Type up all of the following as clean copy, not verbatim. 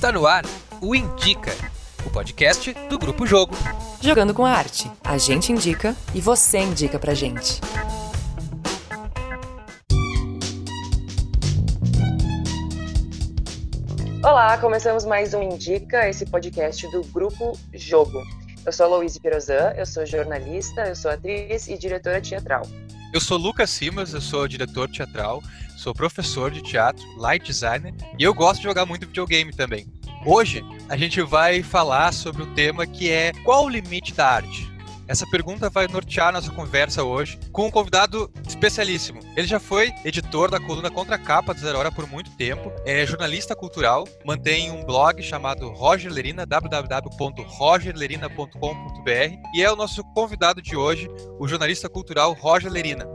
Está no ar o Indica, o podcast do Grupo Jogo. Jogando com a arte. A gente indica e você indica pra gente. Olá, começamos mais um Indica, esse podcast do Grupo Jogo. Eu sou a Louise Pirozan, eu sou jornalista, eu sou atriz e diretora teatral. Eu sou Lucas Simas, eu sou diretor teatral, sou professor de teatro, light designer e eu gosto de jogar muito videogame também. Hoje a gente vai falar sobre um tema que é: qual o limite da arte? Essa pergunta vai nortear nossa conversa hoje com um convidado especialíssimo. Ele já foi editor da coluna Contra Capa do Zero Hora por muito tempo, é jornalista cultural, mantém um blog chamado Roger Lerina, www.rogerlerina.com.br, e é o nosso convidado de hoje, o jornalista cultural Roger Lerina.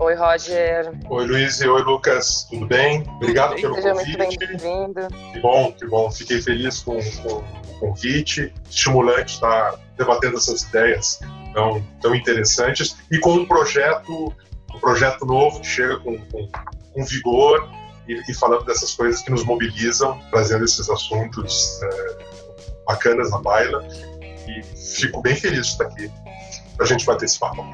Oi, Roger. Oi, Luiz. Oi, Lucas. Tudo bem? Obrigado pelo Seja convite. muito bem-vindo. Que bom. Fiquei feliz com o convite. Estimulante estar debatendo essas ideias tão interessantes e com um projeto novo que chega com vigor e falando dessas coisas que nos mobilizam, trazendo esses assuntos bacanas na baila. E fico bem feliz de estar aqui para a gente bater esse papo.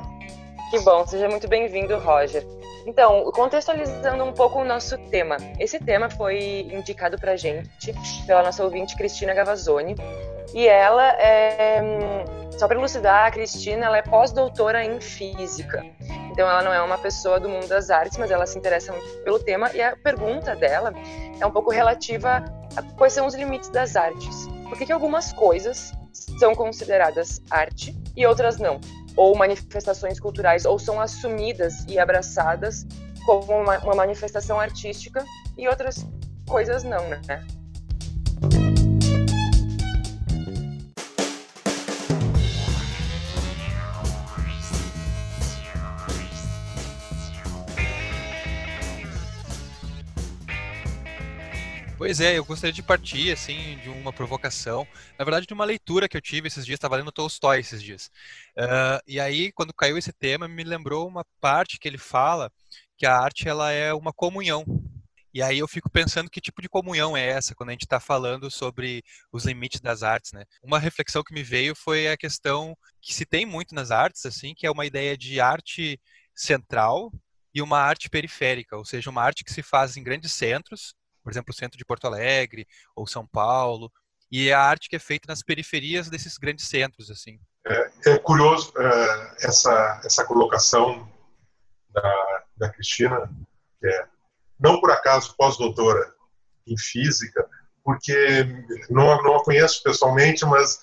Que bom, seja muito bem-vindo, Roger. Então, contextualizando um pouco o nosso tema. Esse tema foi indicado pra gente pela nossa ouvinte Cristina Gavazzoni. E ela só para elucidar, a Cristina, ela é pós-doutora em física. Então, ela não é uma pessoa do mundo das artes, mas ela se interessa muito pelo tema. E a pergunta dela é um pouco relativa a quais são os limites das artes. Por que algumas coisas são consideradas arte e outras não? Ou manifestações culturais, ou são assumidas e abraçadas como uma manifestação artística e outras coisas não, né? Pois é, eu gostaria de partir, assim, de uma provocação, na verdade de uma leitura que eu tive esses dias, estava lendo Tolstói esses dias. E aí, quando caiu esse tema, me lembrou uma parte que ele fala que a arte, ela é uma comunhão. E aí eu fico pensando que tipo de comunhão é essa, quando a gente está falando sobre os limites das artes, né? Uma reflexão que me veio foi a questão que se tem muito nas artes, assim, que é uma ideia de arte central e uma arte periférica, ou seja, uma arte que se faz em grandes centros, por exemplo, o centro de Porto Alegre ou São Paulo, e a arte que é feita nas periferias desses grandes centros, assim. É curioso essa colocação da Cristina, que é, não por acaso, pós-doutora em física, porque não a conheço pessoalmente, mas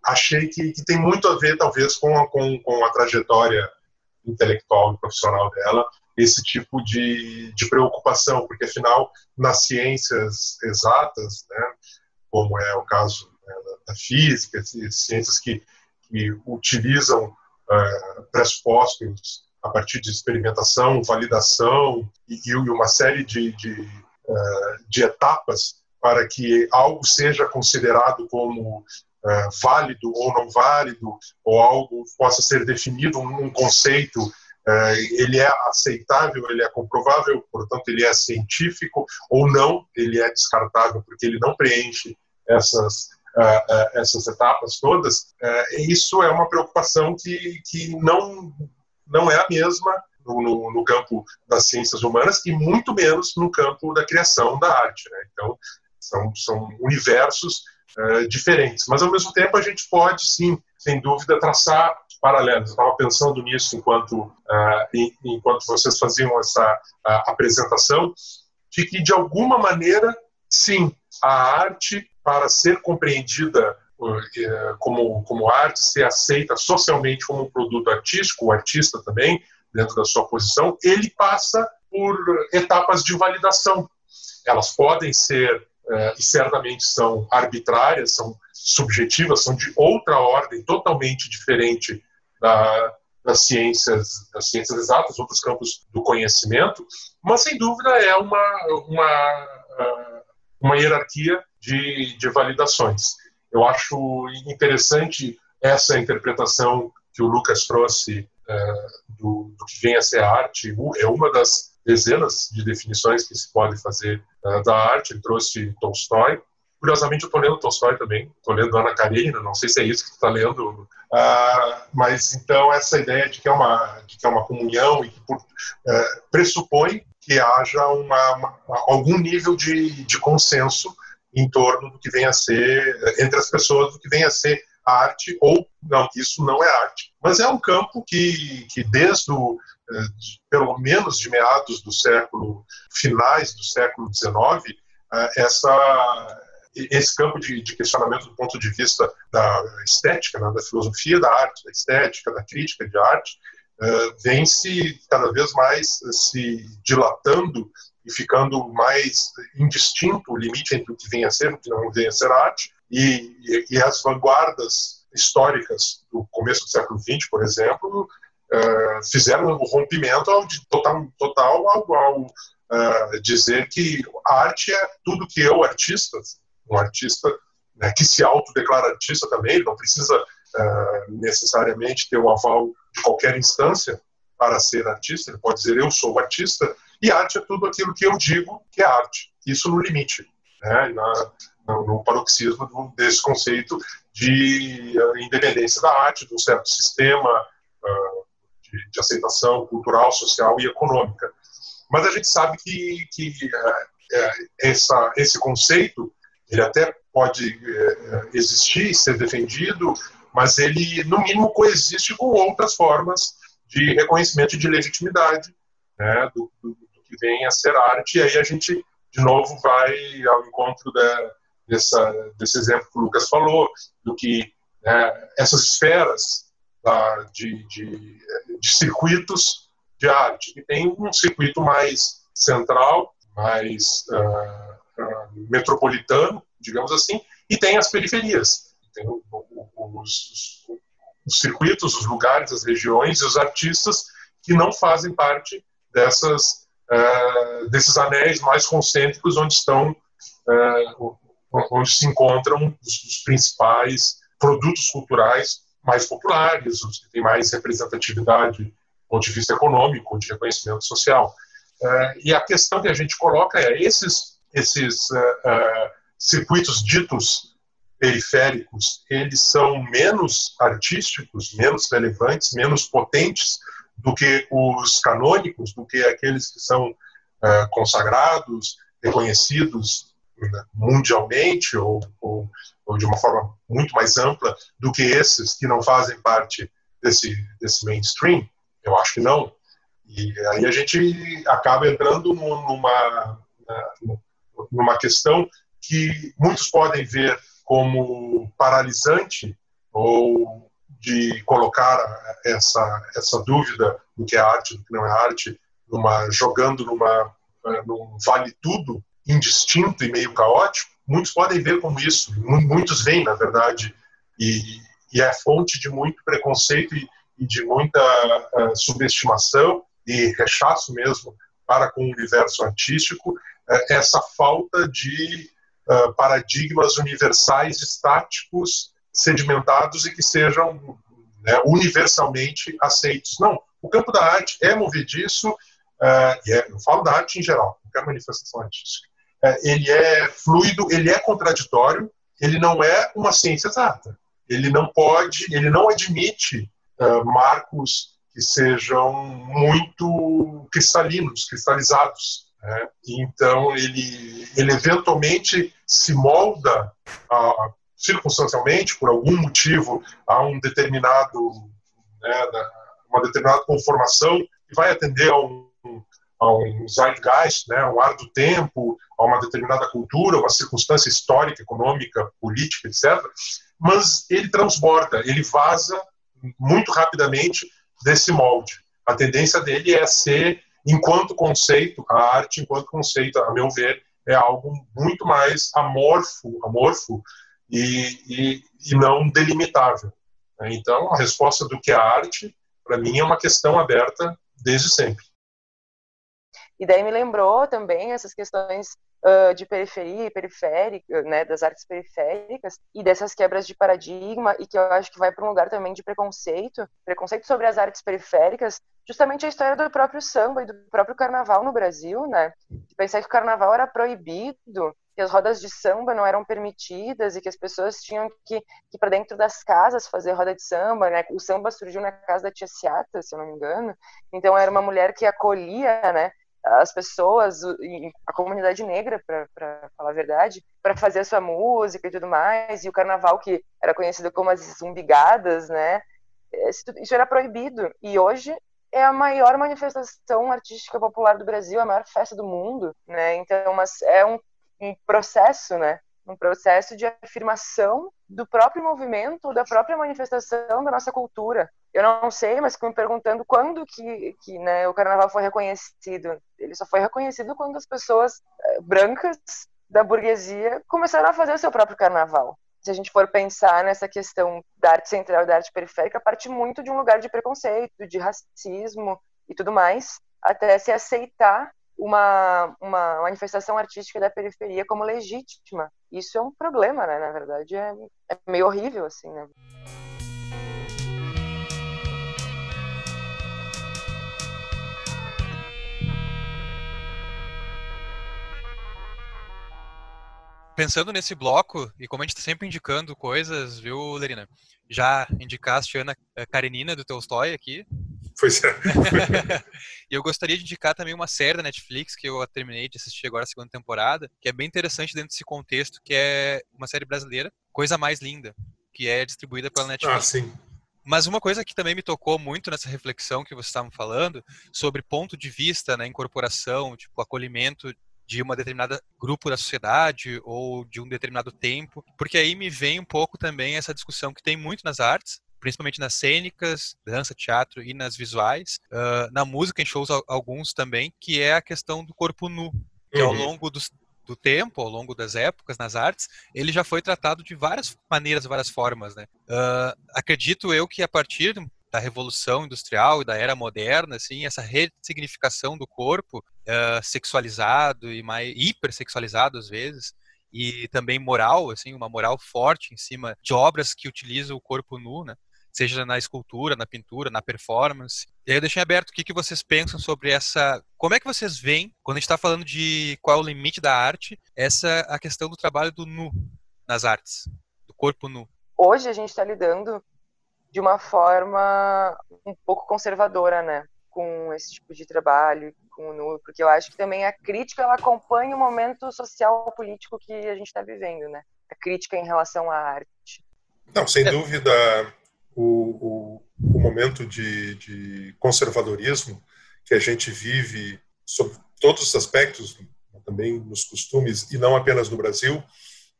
achei que tem muito a ver, talvez, com a trajetória intelectual e profissional dela, esse tipo de preocupação, porque, afinal, nas ciências exatas, né, como é o caso, né, da física, ciências que utilizam pressupostos a partir de experimentação, validação e uma série de etapas para que algo seja considerado como válido ou não válido, ou algo possa ser definido um conceito. Ele é aceitável, ele é comprovável, portanto ele é científico, ou não, ele é descartável porque ele não preenche essas etapas todas. Isso é uma preocupação que não é a mesma no campo das ciências humanas e muito menos no campo da criação da arte, né? Então são universos diferentes, mas ao mesmo tempo a gente pode, sim, sem dúvida, traçar paralelos. Eu estava pensando nisso enquanto vocês faziam essa apresentação, de que, de alguma maneira, sim, a arte, para ser compreendida como arte, ser aceita socialmente como um produto artístico, o artista também, dentro da sua posição, ele passa por etapas de validação. Elas podem ser, e certamente são arbitrárias, são subjetivas, são de outra ordem, totalmente diferente das ciências exatas, outros campos do conhecimento, mas sem dúvida é uma hierarquia de validações. Eu acho interessante essa interpretação que o Lucas trouxe do que vem a ser a arte. É uma das dezenas de definições que se pode fazer da arte. Ele trouxe Tolstói, Curiosamente, eu estou lendo Tolstói também, estou lendo Ana Karenina, não sei se é isso que tu está lendo, mas então essa ideia de que é uma comunhão e que pressupõe que haja algum nível de consenso em torno do que vem a ser, entre as pessoas, do que vem a ser arte, ou não, que isso não é arte. Mas é um campo que desde pelo menos de meados do século, finais do século XIX, esse campo de questionamento do ponto de vista da estética, né, da filosofia da arte, da estética, da crítica de arte, vem se cada vez mais se dilatando e ficando mais indistinto o limite entre o que vem a ser e o que não vem a ser arte, e as vanguardas históricas do começo do século XX, por exemplo, fizeram o rompimento total ao dizer que a arte é tudo que eu, um artista, né, que se autodeclara artista também, ele não precisa necessariamente ter o aval de qualquer instância para ser artista, ele pode dizer eu sou artista, e arte é tudo aquilo que eu digo que é arte, isso no limite, né, no paroxismo desse conceito de independência da arte, de um certo sistema de aceitação cultural, social e econômica. Mas a gente sabe que esse conceito ele até pode existir, ser defendido, mas ele, no mínimo, coexiste com outras formas de reconhecimento e de legitimidade, né, do que vem a ser arte. E aí a gente, de novo, vai ao encontro desse exemplo que o Lucas falou, do que essas esferas de circuitos de arte, que tem um circuito mais central, mais metropolitano, digamos assim, e tem as periferias, tem os circuitos, os lugares, as regiões e os artistas que não fazem parte desses anéis mais concêntricos onde se encontram os principais produtos culturais mais populares, os que têm mais representatividade do ponto de vista econômico, de reconhecimento social. E a questão que a gente coloca é esses circuitos ditos periféricos, eles são menos artísticos, menos relevantes, menos potentes do que os canônicos, do que aqueles que são consagrados, reconhecidos mundialmente ou de uma forma muito mais ampla do que esses que não fazem parte desse mainstream? Eu acho que não. E aí a gente acaba entrando numa questão que muitos podem ver como paralisante ou de colocar essa dúvida do que é arte, do que não é arte, jogando num vale-tudo indistinto e meio caótico. Muitos podem ver como isso, muitos veem, na verdade, e é fonte de muito preconceito e de muita subestimação e rechaço mesmo para com o universo artístico, essa falta de paradigmas universais, estáticos, sedimentados e que sejam universalmente aceitos. Não, o campo da arte é movediço, eu falo da arte em geral, qualquer manifestação artística. Ele é fluido, ele é contraditório, ele não é uma ciência exata. Ele não admite marcos que sejam muito cristalizados. Então, ele eventualmente se molda circunstancialmente, por algum motivo, a uma determinada conformação que vai atender a um zeitgeist, a um ar do tempo, a uma determinada cultura, uma circunstância histórica, econômica, política, etc. Mas ele transborda, ele vaza muito rapidamente desse molde. A tendência dele é ser, enquanto conceito, a arte enquanto conceito, a meu ver, é algo muito mais amorfo e não delimitável. Então, a resposta do que é arte, para mim, é uma questão aberta desde sempre. E daí me lembrou também essas questões de periferia e periférica, né, das artes periféricas e dessas quebras de paradigma, e que eu acho que vai para um lugar também de preconceito sobre as artes periféricas, justamente a história do próprio samba e do próprio carnaval no Brasil, né? Pensar que o carnaval era proibido, que as rodas de samba não eram permitidas e que as pessoas tinham que ir para dentro das casas fazer roda de samba, né? O samba surgiu na casa da tia Ciata, se eu não me engano. Então era uma mulher que acolhia, né, as pessoas, a comunidade negra, para falar a verdade, para fazer a sua música e tudo mais. E o carnaval, que era conhecido como as zumbigadas, né? Isso era proibido. E hoje é a maior manifestação artística popular do Brasil, a maior festa do mundo, né? Então, é um processo, né? Um processo de afirmação do próprio movimento, da própria manifestação da nossa cultura. Eu não sei, mas fico me perguntando quando que né, o carnaval foi reconhecido. Ele só foi reconhecido quando as pessoas brancas da burguesia começaram a fazer o seu próprio carnaval. Se a gente for pensar nessa questão da arte central e da arte periférica, parte muito de um lugar de preconceito, de racismo e tudo mais, até se aceitar uma manifestação artística da periferia como legítima. Isso é um problema, né? Na verdade, é meio horrível, assim, né? Pensando nesse bloco, e como a gente está sempre indicando coisas, viu, Lerina? Já indicaste Ana Karenina, do Tolstói, aqui. Pois é. E eu gostaria de indicar também uma série da Netflix, que eu terminei de assistir agora a segunda temporada, que é bem interessante dentro desse contexto, que é uma série brasileira, Coisa Mais Linda, que é distribuída pela Netflix. Ah, sim. Mas uma coisa que também me tocou muito nessa reflexão que vocês estavam falando, sobre ponto de vista na incorporação, tipo, acolhimento de uma determinada grupo da sociedade ou de um determinado tempo, porque aí me vem um pouco também essa discussão que tem muito nas artes, principalmente nas cênicas, dança, teatro e nas visuais, na música, em shows alguns também, que é a questão do corpo nu, que ao longo do tempo, ao longo das épocas, nas artes, ele já foi tratado de várias maneiras, várias formas, né? Acredito eu que a partir da Revolução Industrial e da Era Moderna, assim, essa ressignificação do corpo sexualizado e mais hipersexualizado às vezes, e também moral, assim, uma moral forte em cima de obras que utilizam o corpo nu, né? Seja na escultura, na pintura, na performance. E aí eu deixei aberto o que vocês pensam sobre essa... Como é que vocês veem, quando a gente está falando de qual é o limite da arte, a questão do trabalho do nu nas artes, do corpo nu? Hoje a gente está lidando de uma forma um pouco conservadora, né, com esse tipo de trabalho, com o nu, porque eu acho que também a crítica ela acompanha o momento social político que a gente está vivendo, né, a crítica em relação à arte. Não, sem dúvida, o momento de conservadorismo que a gente vive sobre todos os aspectos, também nos costumes, e não apenas no Brasil,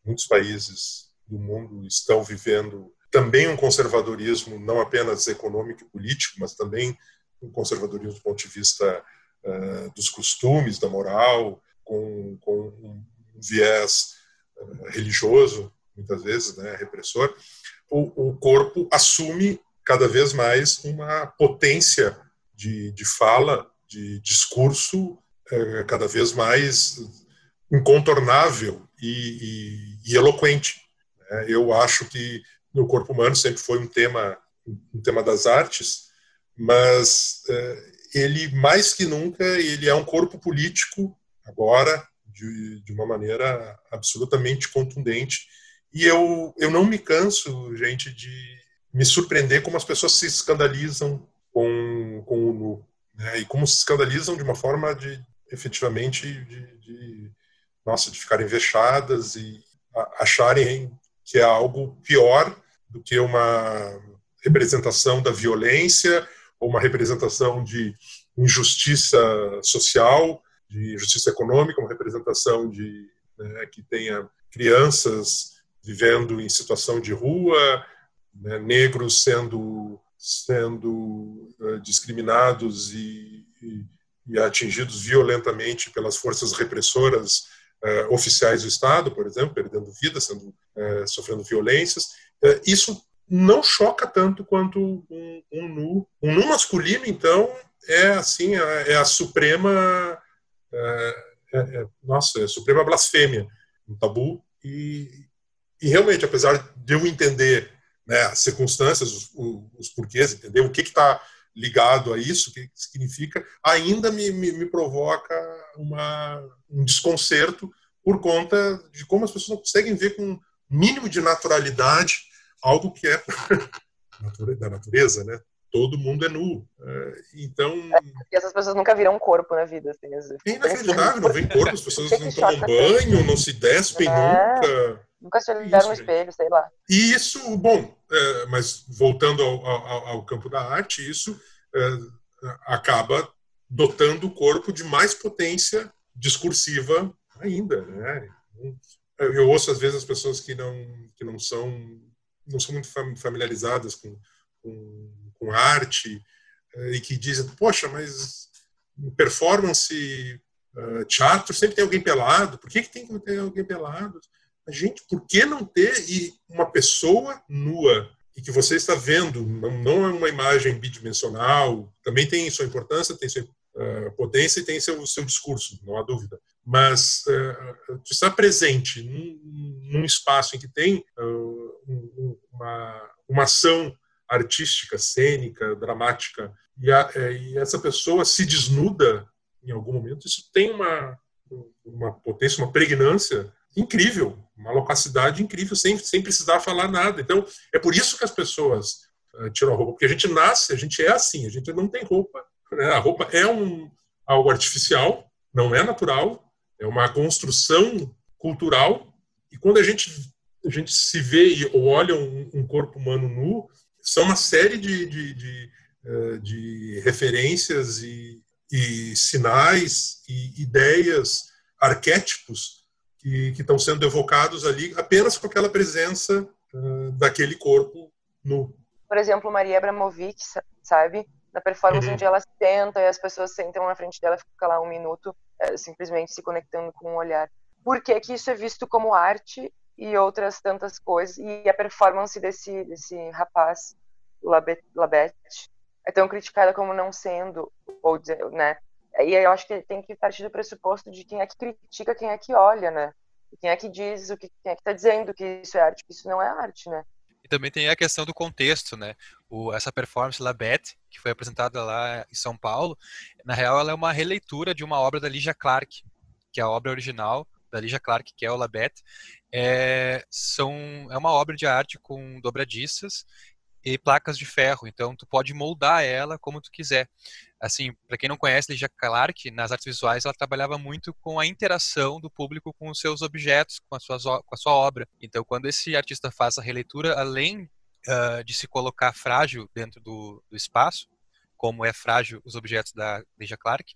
muitos países do mundo estão vivendo também um conservadorismo não apenas econômico e político, mas também um conservadorismo do ponto de vista dos costumes, da moral, com um viés religioso, muitas vezes, né, repressor. O corpo assume cada vez mais uma potência de fala, de discurso, cada vez mais incontornável e eloquente. Eu acho que o corpo humano sempre foi um tema das artes, mas ele, mais que nunca, ele é um corpo político, agora, de uma maneira absolutamente contundente. E eu não me canso, gente, de me surpreender como as pessoas se escandalizam com o nu, né? E como se escandalizam de uma forma efetivamente, de ficarem vexadas e acharem que é algo pior do que uma representação da violência ou uma representação de injustiça social, de injustiça econômica, uma representação que tenha crianças vivendo em situação de rua, né, negros sendo discriminados e atingidos violentamente pelas forças repressoras oficiais do Estado, por exemplo, perdendo vida, sofrendo violências. Isso não choca tanto quanto um nu. Um nu masculino, então, é a suprema a suprema blasfêmia, um tabu. E realmente, apesar de eu entender, né, as circunstâncias, os porquês, entender o que está ligado a isso, o que significa, ainda me provoca um desconcerto, por conta de como as pessoas não conseguem ver com um mínimo de naturalidade algo que é da natureza, né? Todo mundo é nu. Então... E essas pessoas nunca viram um corpo na vida. Assim, é inacreditável, não vem corpo, as pessoas não tomam banho, não se despem nunca. Nunca se olharam no espelho, sei lá. E isso, bom, mas voltando ao campo da arte, isso acaba dotando o corpo de mais potência discursiva ainda, né? Eu ouço às vezes as pessoas que não são muito familiarizadas com arte e que dizem, poxa, mas performance, teatro, sempre tem alguém pelado, por que tem que ter alguém pelado? Gente, por que não ter uma pessoa nua e que você está vendo, não é uma imagem bidimensional, também tem sua importância, tem sua potência e tem seu discurso, não há dúvida. Mas estar presente num espaço em que tem uma ação artística, cênica, dramática, e essa pessoa se desnuda em algum momento, isso tem uma potência, uma pregnância incrível, uma loquacidade incrível, sem precisar falar nada. Então, é por isso que as pessoas tiram a roupa, porque a gente nasce, a gente é assim, a gente não tem roupa, né? A roupa é algo artificial, não é natural, é uma construção cultural, e quando a gente se vê ou olha um corpo humano nu, são uma série de referências e sinais e ideias, arquétipos que estão sendo evocados ali apenas com aquela presença daquele corpo nu. Por exemplo, Maria Abramovic, sabe? Na performance onde ela senta e as pessoas sentam na frente dela e fica lá 1 minuto simplesmente se conectando com o olhar. Por que isso é visto como arte e outras tantas coisas? E a performance desse rapaz, Labette, é tão criticada como não sendo, ou dizer, né? E eu acho que tem que partir do pressuposto de quem é que critica, quem é que olha, né? Quem é que diz, quem é que está dizendo que isso é arte, que isso não é arte, né? E também tem a questão do contexto, né? Essa performance Labette, que foi apresentada lá em São Paulo, na real ela é uma releitura de uma obra da Lygia Clark, que é a obra original da Lygia Clark, que é o Labette. É uma obra de arte com dobradiças e placas de ferro, então tu pode moldar ela como tu quiser. Assim, para quem não conhece Lygia Clark, nas artes visuais ela trabalhava muito com a interação do público com os seus objetos, com a sua obra. Então, quando esse artista faz a releitura, além de se colocar frágil dentro do espaço, como é frágil os objetos da Lygia Clark,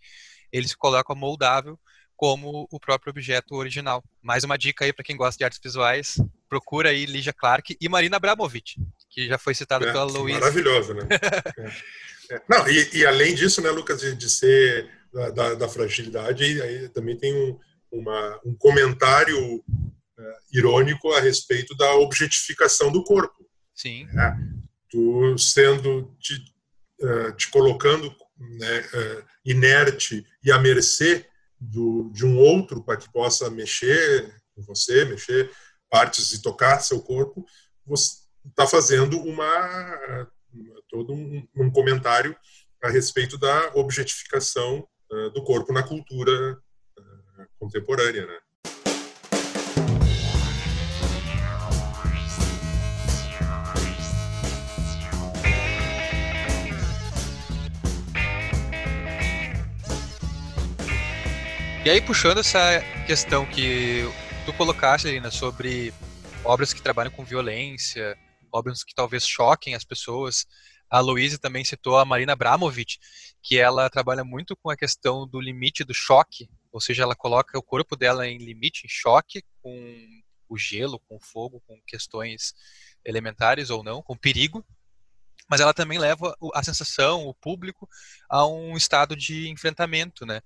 ele se coloca moldável como o próprio objeto original. Mais uma dica aí para quem gosta de artes visuais, procura aí Lygia Clark e Marina Abramovic, que já foi citada pela Luísa. Maravilhosa, né? Não, e além disso, né, Lucas, de ser da fragilidade, aí também tem um comentário irônico a respeito da objetificação do corpo. Sim. Tu te colocando, né, inerte e à mercê de um outro para que possa mexer com você, mexer partes e tocar seu corpo, você está fazendo todo um comentário a respeito da objetificação do corpo na cultura contemporânea, né? E aí, puxando essa questão que tu colocaste, Lina, sobre obras que trabalham com violência, obras que talvez choquem as pessoas, a Luísa também citou a Marina Abramovic, que ela trabalha muito com a questão do limite do choque, ou seja, ela coloca o corpo dela em limite, em choque, com o gelo, com o fogo, com questões elementares ou não, com perigo, mas ela também leva a sensação, o público, a um estado de enfrentamento, né?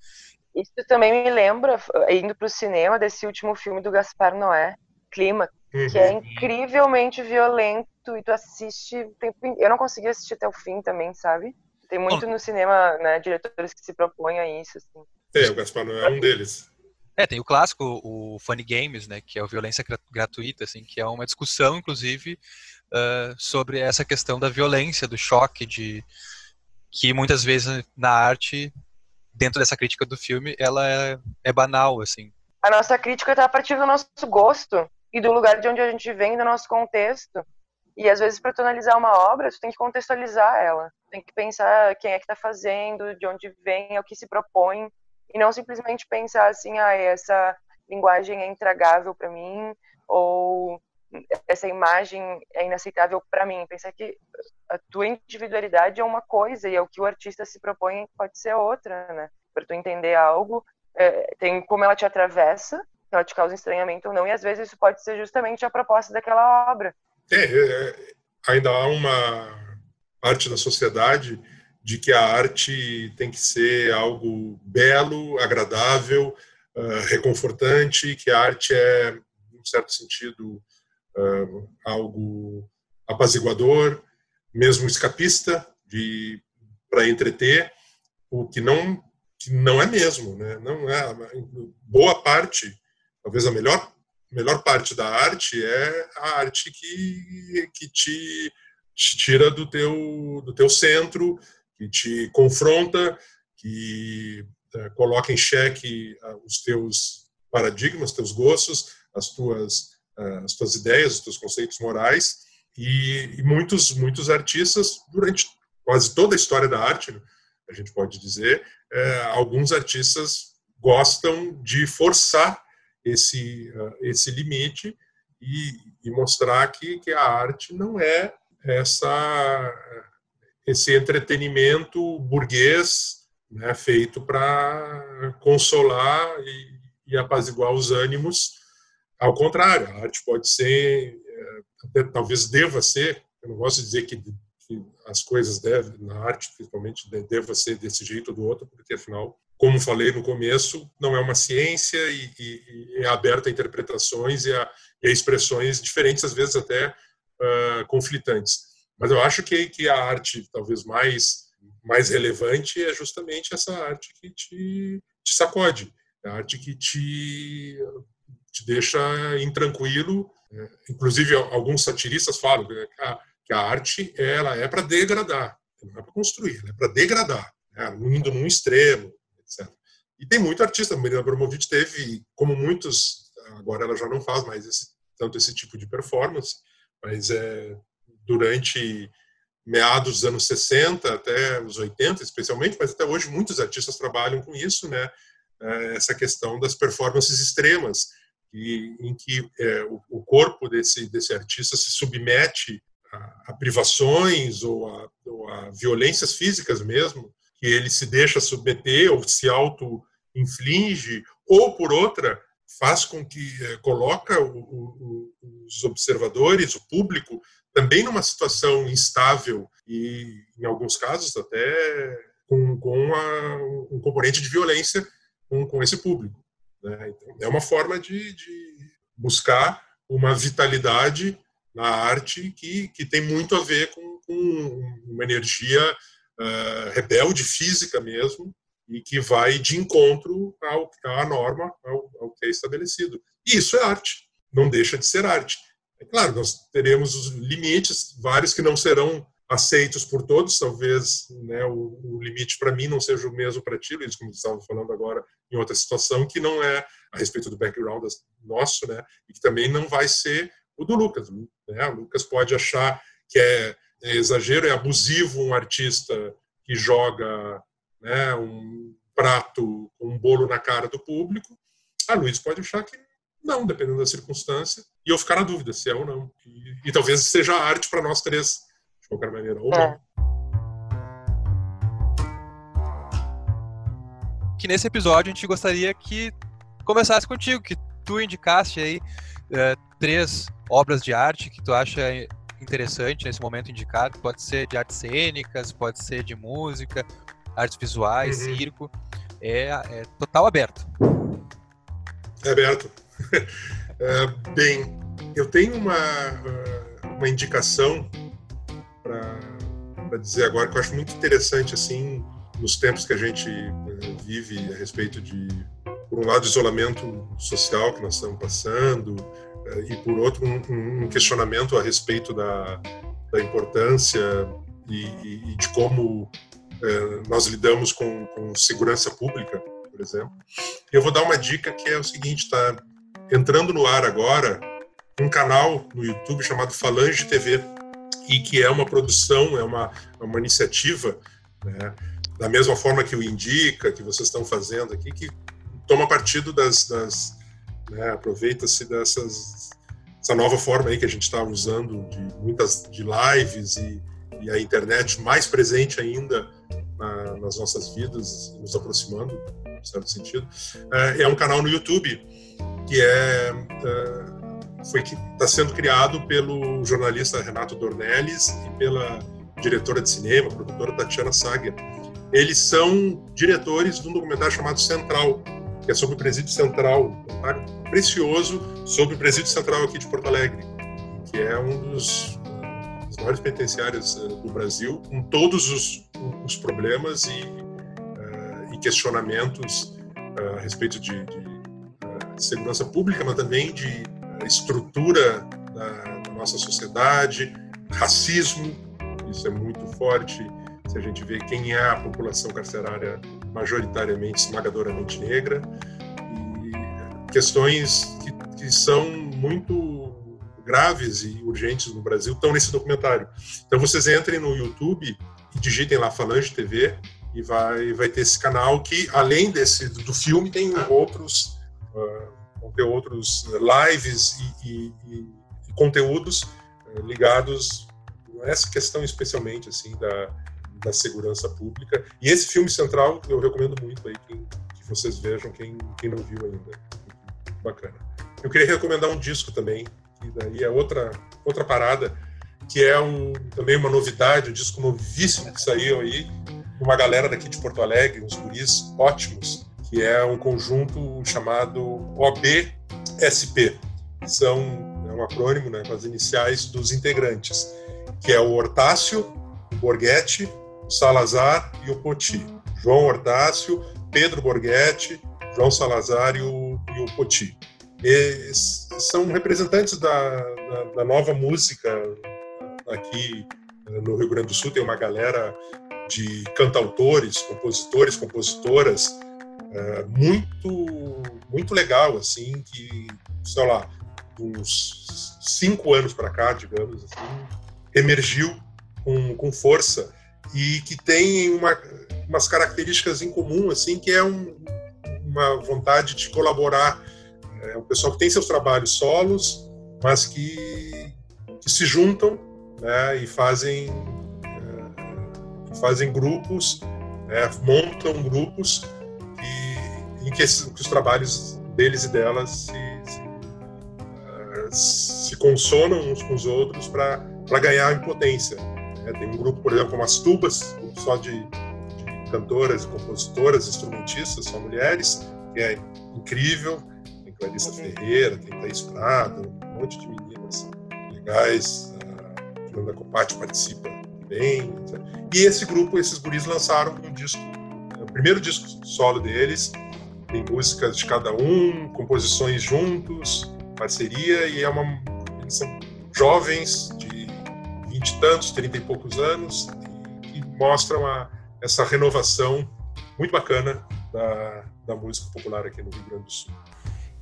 Isso também me lembra, indo para o cinema, desse último filme do Gaspar Noé, Clima, que é incrivelmente violento e tu assiste o tempo. Eu não consegui assistir até o fim também, sabe? Tem muito no cinema, né, diretores que se propõem a isso, assim. O Gaspar Noé é um deles. Tem o clássico, o Funny Games, né, que é a violência gratuita, assim, que é uma discussão, inclusive, sobre essa questão da violência, do choque, que muitas vezes na arte, dentro dessa crítica do filme, ela é banal, assim. a nossa crítica está a partir do nosso gosto e do lugar de onde a gente vem, do nosso contexto. E às vezes, para tu analisar uma obra, tu tem que contextualizar ela. Tem que pensar quem é que está fazendo, de onde vem, é o que se propõe. E não simplesmente pensar assim, essa linguagem é intragável para mim, ou essa imagem é inaceitável para mim. Pensar que a tua individualidade é uma coisa e o que o artista se propõe pode ser outra, né? Para tu entender algo, tem como ela te atravessa, ela te causa estranhamento ou não, e às vezes isso pode ser justamente a proposta daquela obra. Ainda há uma parte da sociedade de que a arte tem que ser algo belo, agradável, reconfortante, que a arte é, em certo sentido, algo apaziguador, mesmo escapista, para entreter, o que não é mesmo, né? Não é. Boa parte, talvez a melhor parte da arte é a arte que te tira do teu centro, que te confronta, que coloca em xeque os teus paradigmas, teus gostos, as tuas ideias, os teus conceitos morais. E muitos artistas, durante quase toda a história da arte, a gente pode dizer, alguns artistas gostam de forçar esse limite e mostrar que a arte não é esse entretenimento burguês, né, feito para consolar e apaziguar os ânimos. Ao contrário, a arte pode ser, até, talvez deva ser, eu não gosto de dizer que as coisas na arte, principalmente, deva ser desse jeito ou do outro, porque, afinal, como falei no começo, não é uma ciência e é aberta a interpretações e a expressões diferentes, às vezes até conflitantes. Mas eu acho que a arte, talvez mais relevante, é justamente essa arte que te sacode, a arte que te deixa intranquilo. Inclusive, alguns satiristas falam que a arte ela é para degradar, não é para construir, ela é para degradar, né? Indo num extremo, etc. E tem muito artista, a Marina Abramović teve, como muitos, agora ela já não faz mais tanto esse tipo de performance, mas durante meados dos anos 60 até os 80, especialmente, mas até hoje muitos artistas trabalham com isso, né? Essa questão das performances extremas, em que o corpo desse artista se submete a privações ou a violências físicas mesmo, que ele se deixa submeter ou se auto-inflige, ou, por outra, faz com que coloca os observadores, o público, também numa situação instável e, em alguns casos, até com um componente de violência com esse público, né? Então, é uma forma de buscar uma vitalidade na arte que tem muito a ver com uma energia rebelde, física mesmo, e que vai de encontro à norma, ao que é estabelecido. E isso é arte, não deixa de ser arte. É claro, nós teremos os limites, vários que não serão aceitos por todos, talvez, né, o limite para mim não seja o mesmo para ti, Luiz, como estava falando agora em outra situação, que não é a respeito do background nosso, né, e que também não vai ser o do Lucas. Né? O Lucas pode achar que é exagero, é abusivo um artista que joga, né, um prato com um bolo na cara do público. A Luiz pode achar que não, dependendo da circunstância, e eu ficar na dúvida se é ou não. E talvez seja arte para nós três, de qualquer maneira, ou não. Que nesse episódio a gente gostaria que começasse contigo, que tu indicasse aí 3 obras de arte que tu acha interessante nesse momento indicar. Pode ser de artes cênicas, pode ser de música, artes visuais, circo. É total aberto. É aberto. Bem, eu tenho uma indicação para dizer agora que eu acho muito interessante, assim, nos tempos que a gente vive a respeito de, por um lado, isolamento social que nós estamos passando, e por outro, um questionamento a respeito da importância e de como nós lidamos com segurança pública, por exemplo. Eu vou dar uma dica que é o seguinte, está entrando no ar agora um canal no YouTube chamado Falange TV, e que é uma produção, é uma iniciativa, né, da mesma forma que o Indica, que vocês estão fazendo aqui, que toma partido né, aproveita-se essa nova forma aí que a gente está usando de lives e a internet mais presente ainda nas nossas vidas, nos aproximando, em certo sentido. É um canal no YouTube que está sendo criado pelo jornalista Renato Dornelles e pela diretora de cinema, produtora Tatiana Sager. Eles são diretores de um documentário chamado Central, que é sobre o Presídio Central, um documentário precioso sobre o Presídio Central aqui de Porto Alegre, que é um dos maiores penitenciários do Brasil, com todos os problemas e questionamentos a respeito de segurança pública, mas também de estrutura da nossa sociedade, racismo, isso é muito forte, se a gente vê quem é a população carcerária majoritariamente, esmagadoramente negra, e questões que são muito graves e urgentes no Brasil estão nesse documentário. Então vocês entrem no YouTube e digitem lá Falange TV e vai ter esse canal que, além do filme, tem outros vão ter outros lives e conteúdos ligados a essa questão especialmente assim da segurança pública. E esse filme Central eu recomendo muito aí que vocês vejam, quem não viu ainda. Bacana. Eu queria recomendar um disco também, que daí é outra parada, que é também uma novidade, um disco novíssimo que saiu aí, uma galera daqui de Porto Alegre, uns guris ótimos, que é um conjunto chamado OBSP, que é um acrônimo, né, com as iniciais dos integrantes, que é o Hortácio, o Borghetti, o Salazar e o Poti. João Hortácio, Pedro Borghetti, João Salazar e o Poti. São representantes da nova música aqui no Rio Grande do Sul. Tem uma galera de cantautores, compositoras, muito legal, assim, que, sei lá, uns 5 anos para cá, digamos assim, emergiu com força e que tem umas características em comum, assim, que é uma vontade de colaborar. É um pessoal que tem seus trabalhos solos, mas que se juntam, né, e fazem grupos, montam grupos em que os trabalhos deles e delas se consonam uns com os outros para ganhar em potência. Tem um grupo, por exemplo, como as Tubas, só de cantoras, compositoras, instrumentistas, só mulheres, que é incrível. Tem Clarissa Ferreira, tem Thaís Prado, um monte de meninas legais. A Fernanda Copati participa também. E esses guris lançaram um disco, o primeiro disco solo deles, tem músicas de cada um, composições juntos, parceria, e eles são jovens de 20 e tantos, 30 e poucos anos, que mostram essa renovação muito bacana da música popular aqui no Rio Grande do Sul.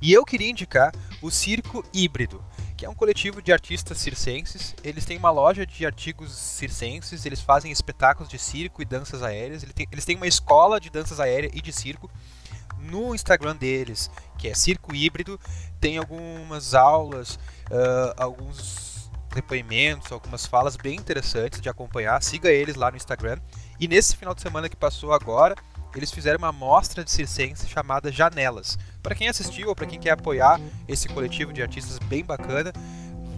E eu queria indicar o Circo Híbrido, que é um coletivo de artistas circenses. Eles têm uma loja de artigos circenses, eles fazem espetáculos de circo e danças aéreas, eles têm uma escola de danças aéreas e de circo. No Instagram deles, que é Circo Híbrido, tem algumas aulas, alguns depoimentos, algumas falas bem interessantes de acompanhar. Siga eles lá no Instagram. E nesse final de semana que passou agora, eles fizeram uma mostra de circense chamada Janelas. Para quem assistiu ou para quem quer apoiar esse coletivo de artistas bem bacana,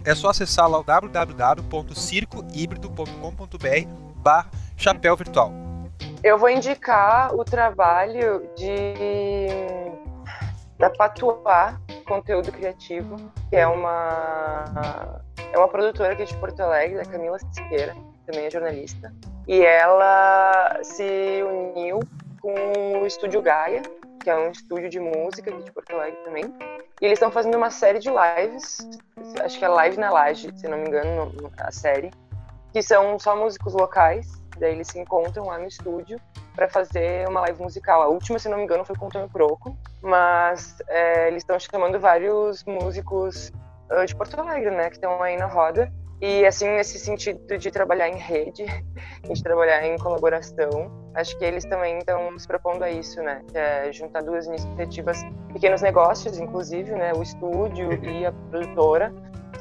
é só acessar lá o www.circohíbrido.com.br/chapéu virtual. Eu vou indicar o trabalho da Patuá Conteúdo Criativo, que é uma produtora aqui de Porto Alegre, a Camila Siqueira, também é jornalista, e ela se uniu com o Estúdio Gaia, que é um estúdio de música aqui de Porto Alegre também, e eles estão fazendo uma série de lives, acho que é Live na Laje, se não me engano, a série, que são só músicos locais. Daí eles se encontram lá no estúdio para fazer uma live musical. A última, se não me engano, foi com o Tonho Croco, mas eles estão chamando vários músicos de Porto Alegre, né, que estão aí na roda. E, assim, nesse sentido de trabalhar em rede, de trabalhar em colaboração, acho que eles também estão se propondo a isso, né? Que é juntar duas iniciativas, pequenos negócios, inclusive, né? O estúdio e a produtora,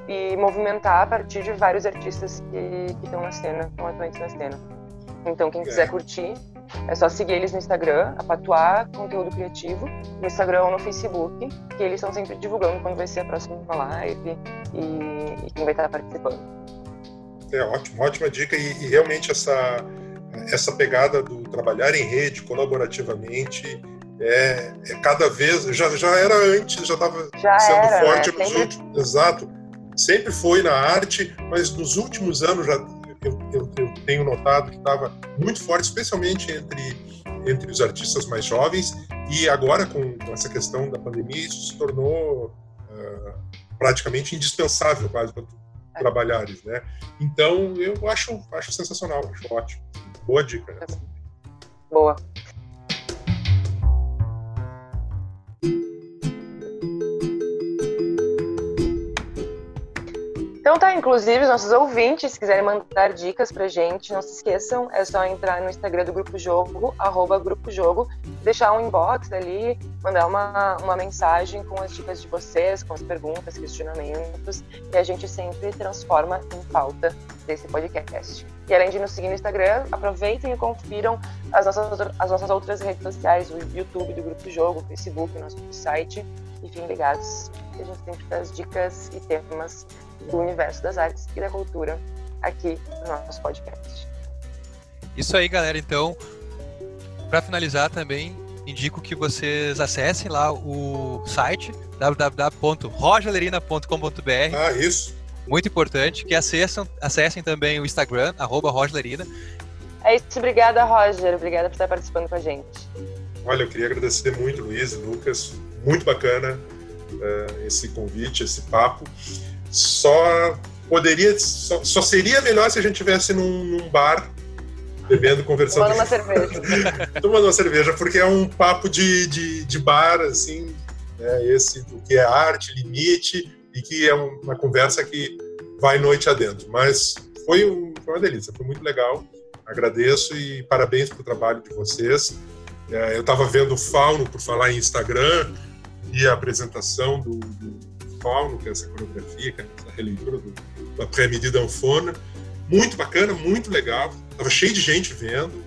e movimentar a partir de vários artistas que estão na cena, estão atuantes na cena. Então, quem quiser curtir, é só seguir eles no Instagram, a Patuá Conteúdo Criativo, no Instagram ou no Facebook, que eles estão sempre divulgando quando vai ser a próxima live e quem vai estar participando. Ótimo, ótima dica. E realmente essa pegada do trabalhar em rede, colaborativamente, é cada vez... Já era antes, já estava sendo forte nos últimos... Exato. Sempre foi na arte, mas nos últimos anos eu tenho notado que estava muito forte, especialmente entre os artistas mais jovens, e agora com essa questão da pandemia isso se tornou praticamente indispensável quase para trabalhares, né? Então eu acho sensacional, acho ótimo. Boa dica. Né? Boa. Então tá, inclusive os nossos ouvintes, se quiserem mandar dicas pra gente, não se esqueçam, é só entrar no Instagram do Grupo Jogo, @Grupo Jogo, deixar um inbox ali, mandar uma mensagem com as dicas de vocês, com as perguntas, questionamentos, e a gente sempre transforma em pauta desse podcast. E além de nos seguir no Instagram, aproveitem e confiram as nossas outras redes sociais, o YouTube do Grupo Jogo, o Facebook, o nosso site, e fiquem ligados, que a gente sempre traz dicas e temas do universo das artes e da cultura aqui no nosso podcast. Isso aí, galera. Então, para finalizar também, indico que vocês acessem lá o site www.rogerlerina.com.br. Isso. Muito importante, que acessem também o Instagram, @rogerlerina. É isso, obrigada, Roger. Obrigada por estar participando com a gente. Olha, eu queria agradecer muito, Luiz e Lucas. Muito bacana esse convite, esse papo. Só seria melhor se a gente estivesse num bar, bebendo, conversando. Tomando uma cerveja. Tomando uma cerveja, porque é um papo de bar, assim, né, esse do que é arte, limite, e que é uma conversa que vai noite adentro. Mas foi uma delícia, foi muito legal. Agradeço e parabéns pelo trabalho de vocês. Eu estava vendo o Fauno, por falar em Instagram, e a apresentação do Fauno, que é essa coreografia, que é essa releitura do Après-midi d'Anfona. Muito bacana, muito legal. Estava cheio de gente vendo.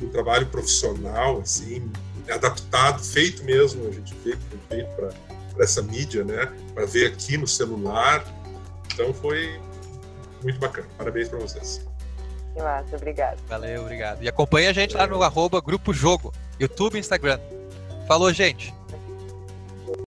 Um trabalho profissional, assim, adaptado, feito mesmo. A gente vê que foi feito para essa mídia, né? Para ver aqui no celular. Então foi muito bacana. Parabéns para vocês. Massa, obrigado. Valeu, obrigado. E acompanha a gente lá no @Grupo Jogo, YouTube e Instagram. Falou, gente!